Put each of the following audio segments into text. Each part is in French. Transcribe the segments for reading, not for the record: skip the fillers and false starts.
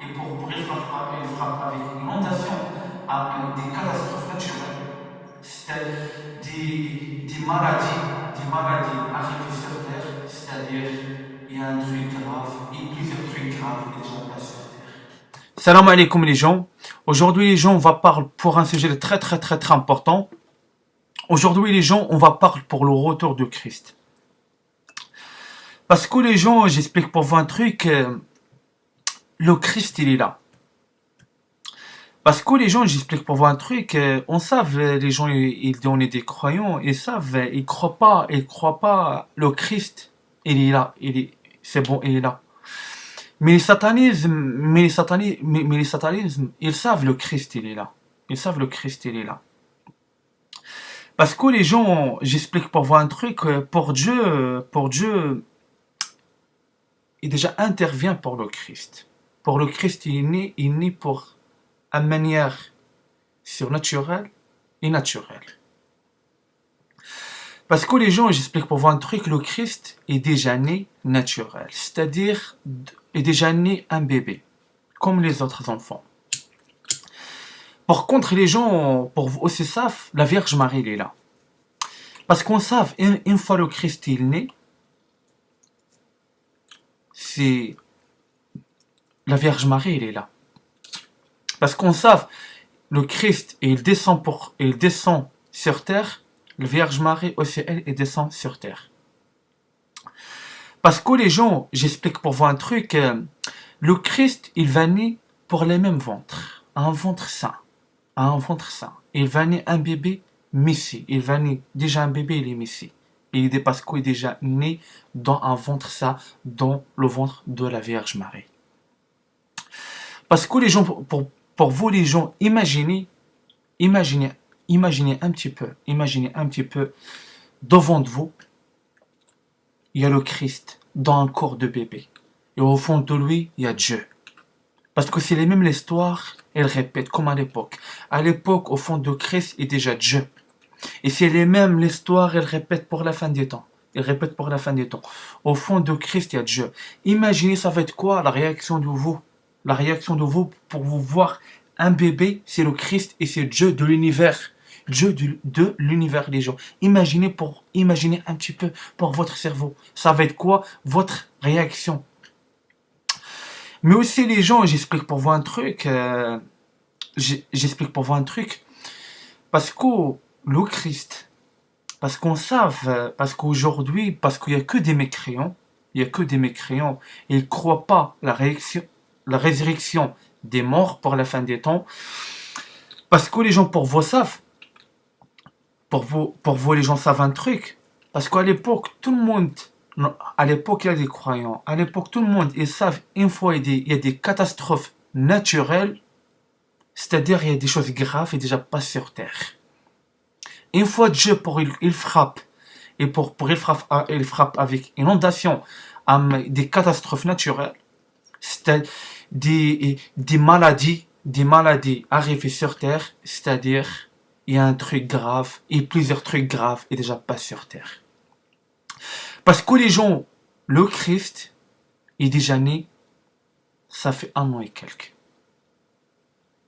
Et pour il frappe avec une inondation, des catastrophes naturelles, c'est des maladies arrivées sur Terre, c'est-à-dire il y a un truc grave, et plusieurs trucs graves et déjà pas sur Terre. Salam alaikum les gens. Aujourd'hui les gens, on va parler pour un sujet très très très très important. Aujourd'hui les gens, on va parler pour le retour de Christ. Parce que les gens, j'explique pour vous un truc, le Christ il est là. Parce que les gens, j'explique pour vous un truc, on savent, les gens, on est des croyants, ils savent, ils croient pas, le Christ, il est là, c'est bon, il est là. Mais les satanismes, ils savent le Christ, il est là. Ils savent le Christ, il est là. Parce que les gens, j'explique pour vous un truc, pour Dieu, il déjà intervient pour le Christ. Pour le Christ, il est né pour une manière surnaturelle et naturelle. Parce que les gens, j'explique pour vous un truc, le Christ est déjà né naturel. C'est-à-dire, est déjà né un bébé, comme les autres enfants. Par contre, les gens, pour vous aussi savent, la Vierge Marie, elle est là. Parce qu'on sait, une fois le Christ est né, c'est la Vierge Marie, elle est là. Parce qu'on sait, le Christ, il descend sur terre, la Vierge Marie aussi, elle descend sur terre. Parce que les gens, j'explique pour vous un truc, le Christ, il va naître pour les mêmes ventres, un ventre sain, un ventre sain. Il va naître un bébé messie, il va naître déjà un bébé, il est messie. Il est parce qu'il est déjà né dans un ventre sain, dans le ventre de la Vierge Marie. Parce que les gens, pour vous les gens, imaginez un petit peu, devant de vous, il y a le Christ dans un corps de bébé. Et au fond de lui, il y a Dieu. Parce que c'est les mêmes histoires, elles répètent comme à l'époque. À l'époque, au fond de Christ, il y a déjà Dieu. Et c'est les mêmes l'histoire, elles répètent pour la fin des temps. Elles répètent pour la fin des temps. Au fond de Christ, il y a Dieu. Imaginez, ça va être quoi la réaction de vous? La réaction de vous pour vous voir un bébé, c'est le Christ et c'est Dieu de l'univers. Dieu de l'univers des gens. Imaginez un petit peu pour votre cerveau. Ça va être quoi votre réaction? Mais aussi les gens, j'explique pour vous un truc. J'explique pour vous un truc. Parce que le Christ, parce qu'on savent, parce qu'aujourd'hui, parce qu'il n'y a que des mécréants, il n'y a que des mécréants, ils ne croient pas la résurrection des morts pour la fin des temps. Parce que les gens, pour vous, savent, pour vous, les gens savent un truc. Parce qu'à l'époque, tout le monde, à l'époque, il y a des croyants. À l'époque, tout le monde, ils savent, une fois, il y a des catastrophes naturelles, c'est-à-dire, il y a des choses graves et déjà pas sur terre. Une fois Dieu, il frappe, et il frappe avec inondation, des catastrophes naturelles, c'est des maladies arrivées sur terre, c'est-à-dire, il y a un truc grave, et plusieurs trucs graves, et déjà pas sur terre. Parce que les gens, le Christ, est déjà né, ça fait 1 an et quelques.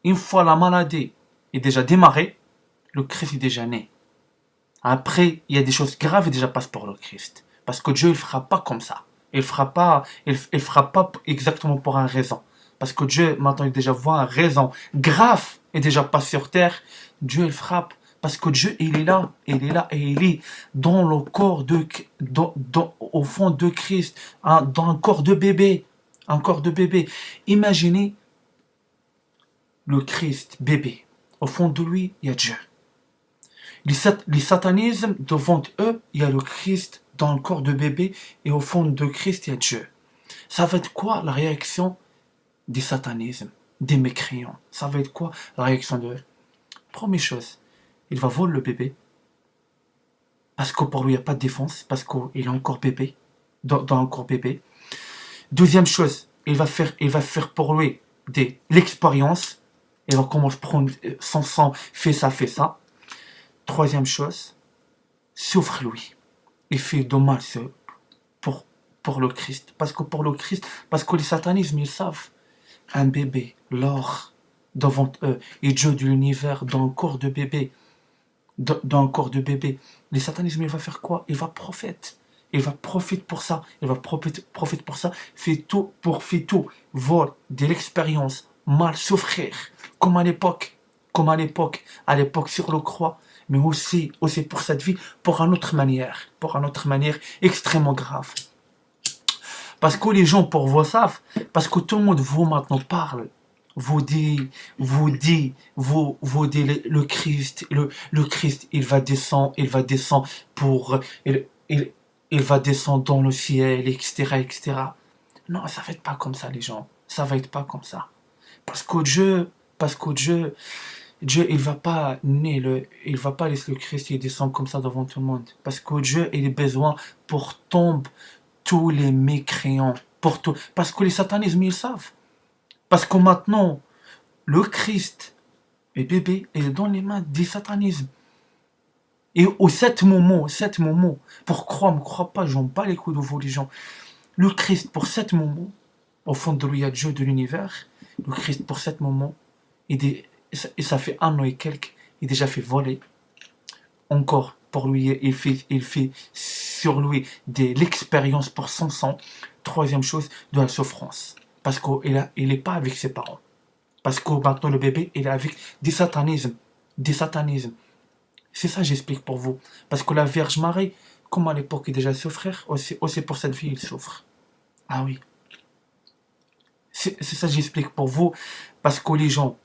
Une fois la maladie est déjà démarrée, le Christ est déjà né. Après, il y a des choses graves et déjà passent pour le Christ. Parce que Dieu, il ne fera pas comme ça. Il fera pas exactement pour une raison. Parce que Dieu, maintenant, il déjà voit une raison grave et déjà pas sur terre. Dieu, il frappe. Parce que Dieu, il est là et il est dans le corps au fond de Christ, dans un corps de bébé. Un corps de bébé. Imaginez le Christ, bébé. Au fond de lui, il y a Dieu. Les satanismes, devant eux, il y a le Christ dans le corps de bébé et au fond de Christ, il y a Dieu. Ça va être quoi la réaction des satanismes, des mécréants? Ça va être quoi la réaction d'eux? Première chose, il va voler le bébé parce que pour lui, il n'y a pas de défense, parce qu'il est encore bébé, dans un corps bébé. Deuxième chose, il va faire pour lui l'expérience. Il va commencer à prendre son sang, fait ça. Troisième chose, souffre lui. Il fait de mal pour le Christ. Parce que pour le Christ, parce que les satanismes, ils savent. un bébé, l'or, devant eux, et Dieu de l'univers dans le corps de bébé, dans le corps de bébé. Le satanisme, il va faire quoi? Il va prophète. Il va profiter pour ça. Il va profiter pour ça. Fait tout. Vol de l'expérience. Mal souffrir. Comme à l'époque. À l'époque sur le croix. Mais aussi pour cette vie, pour une autre manière. Pour une autre manière extrêmement grave. Parce que les gens pour vous savent, parce que tout le monde vous maintenant parle, vous dit le Christ, le Christ, il va descendre pour, il va descendre dans le ciel, etc., etc. Non, ça va être pas comme ça, les gens. Ça va être pas comme ça. Parce que Dieu, il va pas laisser le Christ, il descendre comme ça devant tout le monde. Parce que Dieu, il a besoin pour tomber tous les mécréants, pour tout. Parce que les satanismes, ils savent. Parce que maintenant, le Christ, le bébé, est dans les mains des satanismes. Et au cet moment, pour croire, me crois pas, j'en bats les couilles de vous, les gens. Le Christ, pour cet moment, au fond de lui, il y a Dieu de l'univers. Le Christ, pour cet moment, et ça fait 1 an et quelques, il a déjà fait voler. Encore, pour lui, il fait sur lui de l'expérience pour son sang. Troisième chose, de la souffrance. Parce qu'il n'est pas avec ses parents. Parce que maintenant, le bébé, il est avec des satanismes. C'est ça, j'explique pour vous. Parce que la Vierge Marie, comme à l'époque, il déjà souffrir, aussi pour cette vie, il souffre. Ah oui. C'est ça, j'explique pour vous. Parce que les gens,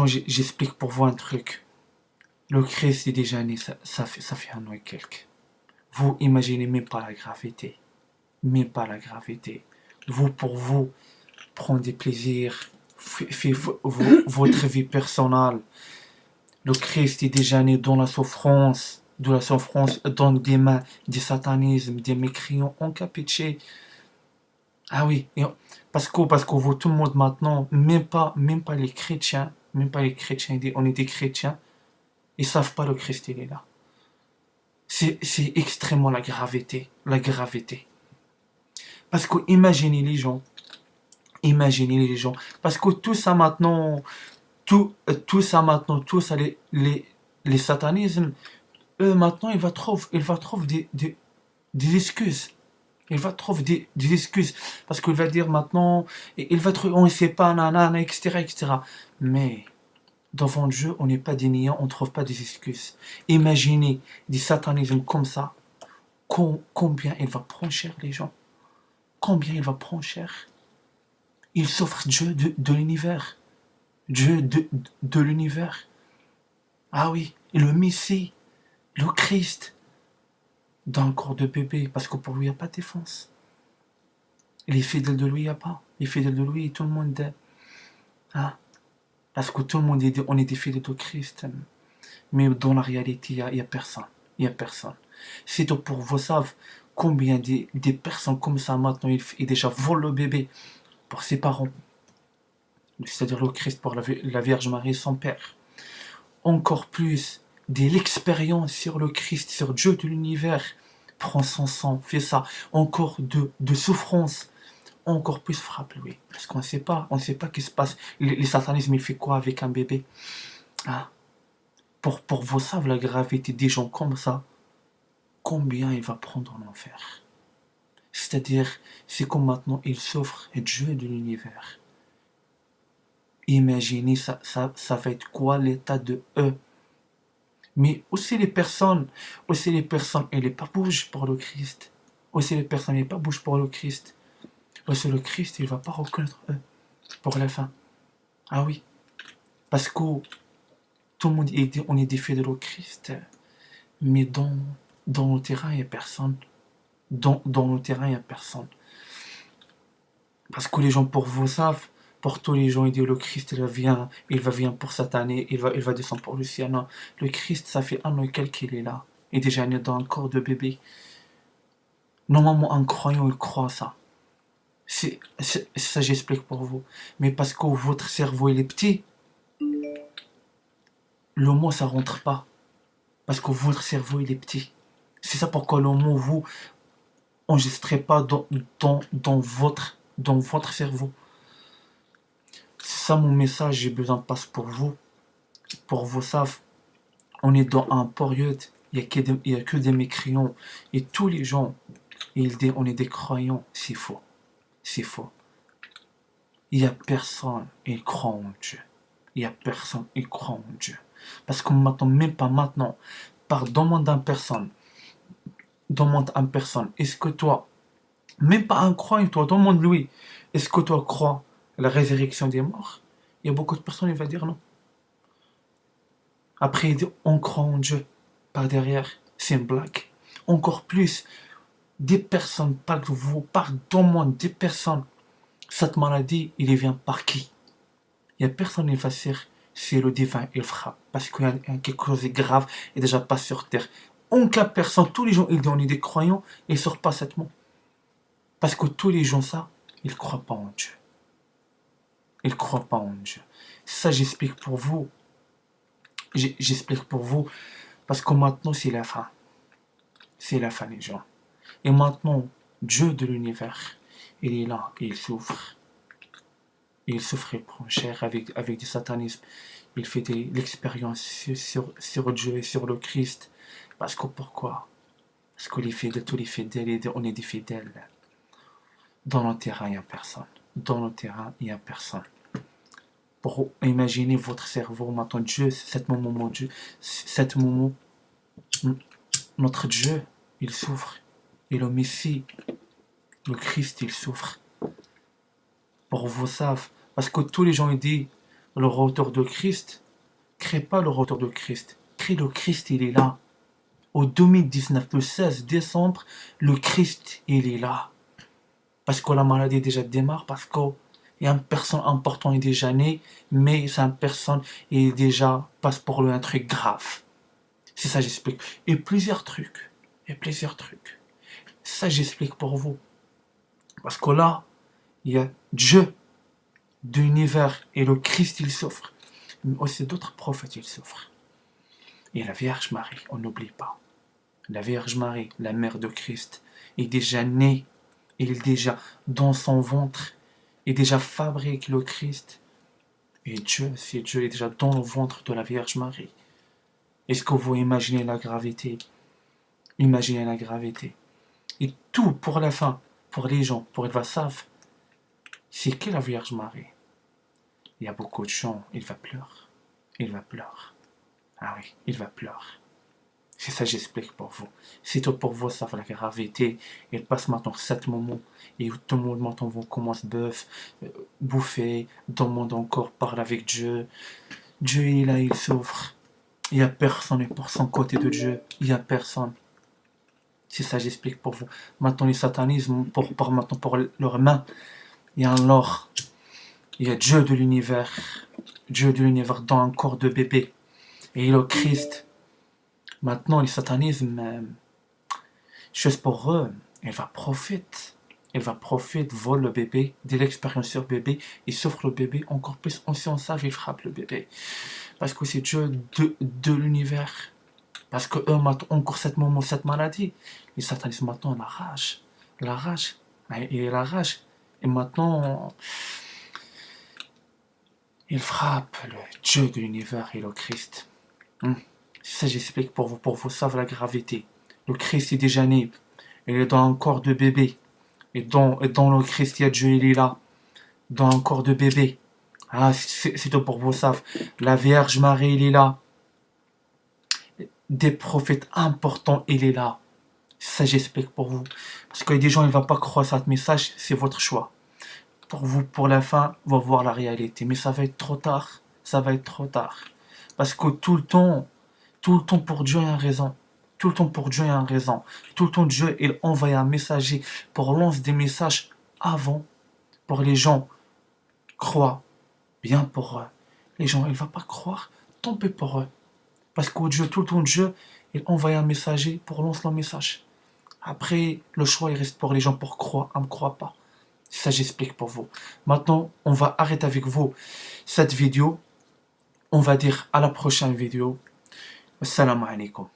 j'explique pour vous un truc. Le Christ est déjà né, ça fait 1 an et quelques. Vous imaginez même pas la gravité. Vous, pour vous, prendre des plaisirs, votre vie personnelle. Le Christ est déjà né dans la souffrance, dans des mains des satanismes, des mécréants encapuchés. Ah oui, parce que vous, tout le monde maintenant, même pas les chrétiens, on est des chrétiens, ils savent pas le Christ, il est là. C'est extrêmement la gravité. Parce que imaginez les gens, parce que tout ça maintenant, tout ça, les satanismes, eux maintenant, il va trouver des excuses. Des excuses. Parce qu'il va dire maintenant, il va trouver, on ne sait pas, nanana, etc. Mais, devant Dieu, on n'est pas des niants, on ne trouve pas des excuses. Imaginez des satanismes comme ça, combien il va prendre cher, les gens. Combien il va prendre cher. Il s'offre Dieu de l'univers. Dieu de l'univers. Ah oui, le Messie, le Christ, dans le corps de bébé, parce que pour lui, il n'y a pas de défense. Les fidèles de lui, il n'y a pas. Les fidèles de lui, tout le monde est. Hein? Parce que tout le monde on est des fidèles de Christ. Mais dans la réalité, il n'y a personne. C'est donc pour vous savez combien des personnes comme ça maintenant, ils déjà volent le bébé pour ses parents. C'est-à-dire le Christ pour la Vierge Marie, son Père. Encore plus de l'expérience sur le Christ, sur Dieu de l'univers, prend son sang, fait ça. Encore de souffrance, encore plus frappe lui. Parce qu'on ne sait pas ce qui se passe. Les satanismes, il fait quoi avec un bébé? Ah. Pour vous savez la gravité des gens comme ça, combien il va prendre en enfer. C'est-à-dire, c'est comme maintenant il souffre Dieu de l'univers. Imaginez, ça va être quoi l'état de eux? Mais aussi les personnes, elles ne pas bougent pour le Christ. Aussi les personnes, elles ne pas bougent pour le Christ. Aussi le Christ, il ne va pas reconnaître eux pour la fin. Ah oui. Parce que tout le monde, on est des fidèles au Christ. Mais dans le terrain, il n'y a personne. Dans le terrain, il n'y a personne. Parce que les gens, pour vous savent, pour tous les gens, ils disent le Christ, il va venir pour cette année, il va descendre pour le ciel. Non, le Christ, ça fait 1 an et quelques qu'il est là. Il est déjà né dans un corps de bébé. Normalement, un croyant, il croit ça. Ça, j'explique pour vous. Mais parce que votre cerveau, il est petit, le mot, ça rentre pas. Parce que votre cerveau, il est petit. C'est ça pourquoi le mot, vous, enregistrez pas dans votre cerveau. Ça, mon message, j'ai besoin de passe pour vous. Pour vous, savez, on est dans un période, il n'y a que des mécréants. Et tous les gens, on est des croyants. C'est faux. C'est faux. Il n'y a personne qui croit en Dieu. Il n'y a personne qui croit en Dieu. Parce qu'on ne m'attend même pas maintenant. Demande à une personne. Demande à une personne. Est-ce que toi, même pas un croyant, toi, demande-lui. Est-ce que toi crois à la résurrection des morts? Il y a beaucoup de personnes qui vont dire non. Après, il dit, on croit en Dieu. Par derrière, c'est une blague. Encore plus, des personnes, pas que vous, par dans le monde, des personnes, cette maladie, il vient par qui? Il n'y a personne qui va dire, c'est le divin, il fera. Parce qu'il y a quelque chose de grave et déjà pas sur terre. En cas personne, tous les gens, ils donnent des croyants, ils ne sortent pas cette mot. Parce que tous les gens, ça, ils ne croient pas en Dieu. Ils ne croient pas en Dieu. Ça, j'explique pour vous. J'explique pour vous. Parce que maintenant, c'est la fin. C'est la fin, les gens. Et maintenant, Dieu de l'univers, il est là, et il souffre. Il souffre et prend cher avec du satanisme. Il fait l'expérience sur Dieu et sur le Christ. Parce que pourquoi? Parce que les fidèles, tous les fidèles, on est des fidèles. Dans le terrain, il n'y a personne. Dans le terrain, il n'y a personne. Pour imaginer votre cerveau, maintenant Dieu, cet moment, notre Dieu, il souffre. Et le Messie, le Christ, il souffre. Pour vous savez, parce que tous les gens ils disent le retour de Christ, crée pas le retour de Christ, crée le Christ, il est là. Au 2019, le 16 décembre, le Christ, il est là. Parce que la maladie déjà démarre, parce qu'il y a une personne importante qui est déjà née, mais cette personne est déjà passe pour lui un truc grave. C'est ça j'explique. Et plusieurs trucs. Ça j'explique pour vous. Parce que là, il y a Dieu de l'univers et le Christ, il souffre. Mais aussi d'autres prophètes, ils souffrent. Et la Vierge Marie, on n'oublie pas. La Vierge Marie, la mère de Christ, est déjà née. Elle est déjà dans son ventre. Et déjà fabrique le Christ. Et Dieu, si Dieu est déjà dans le ventre de la Vierge Marie. Est-ce que vous imaginez la gravité? Imaginez la gravité. Et tout pour la fin, pour les gens, pour les savent, c'est qui la Vierge Marie? Il y a beaucoup de gens, il va pleurer. Ah oui, il va pleurer. C'est ça que j'explique pour vous. C'est tout pour vous, ça fait la gravité. Il passe maintenant 7 moments et où tout le monde maintenant vous commence bouffer, demande encore, parle avec Dieu. Dieu est là, il souffre. Il n'y a personne pour son côté de Dieu. Il n'y a personne. C'est ça que j'explique pour vous. Maintenant, les satanismes, pour leurs mains, il y a un lore. Il y a Dieu de l'univers dans un corps de bébé. Et le Christ. Maintenant, les satanismes, chose pour eux, il va profiter, vole le bébé, de l'expérience sur le bébé, il souffre le bébé, encore plus, on savent, il frappe le bébé. Parce que c'est Dieu de l'univers. Parce que eux, encore cette maladie, les satanistes, maintenant, la rage. Et maintenant, il frappe le Dieu de l'univers et le Christ. Ça, j'explique pour vous savez la gravité. Le Christ est déjà né. Il est dans un corps de bébé. Et dans le Christ, il y a Dieu, il est là. Dans un corps de bébé. Ah, c'est tout pour vous savez. La Vierge Marie, il est là. Des prophètes importants, il est là. Ça, j'explique pour vous. Parce que des gens, ils ne vont pas croire à ce message, c'est votre choix. Pour vous, pour la fin, on va voir la réalité. Mais ça va être trop tard. Parce que tout le temps pour Dieu, il y a une raison. Tout le temps, Dieu, il envoie un messager pour lancer des messages avant, pour les gens croient bien pour eux. Les gens, ils ne vont pas croire, tant pis pour eux. Parce que Dieu, tout le temps, Dieu, il envoie un messager pour lancer le message. Après, le choix, il reste pour les gens pour croire, ne me croient pas. Ça, j'explique pour vous. Maintenant, on va arrêter avec vous cette vidéo. On va dire à la prochaine vidéo. Assalamu alaikum.